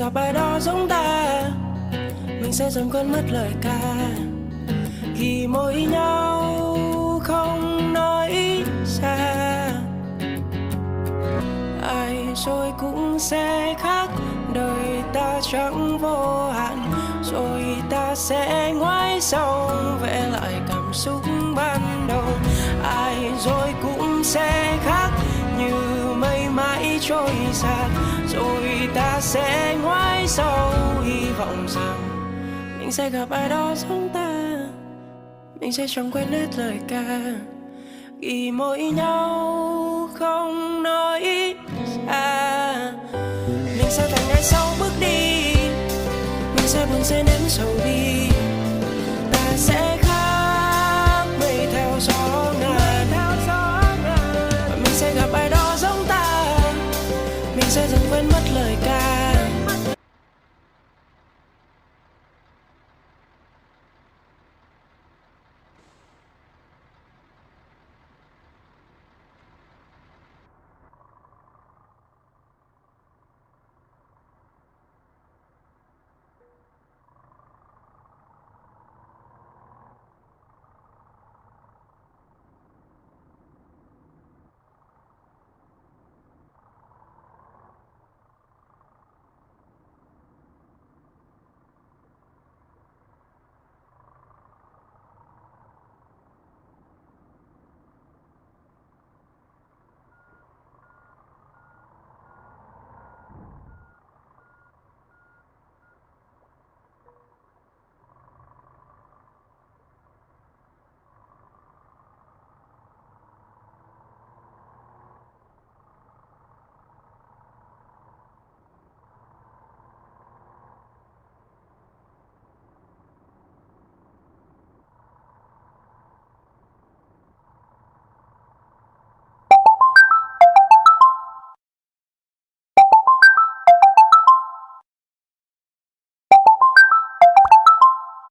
gặp ai đó giống ta, mình sẽ dần quên mất lời ca. Khi mỗi nhau không nói ra, ai rồi cũng sẽ khác. Đời ta chẳng vô hạn, rồi ta sẽ ngoái sau vẽ lại cảm xúc ban đầu. Ai rồi cũng sẽ khác, như mây mãi trôi xa, rồi ta sẽ ngoái sau hy vọng rằng mình sẽ gặp ai đó giống ta, mình sẽ chẳng quên hết lời ca. Khi mỗi nhau không nói ra, mình sẽ thành ngày sau bước đi, mình sẽ buồn sẽ nếm sầu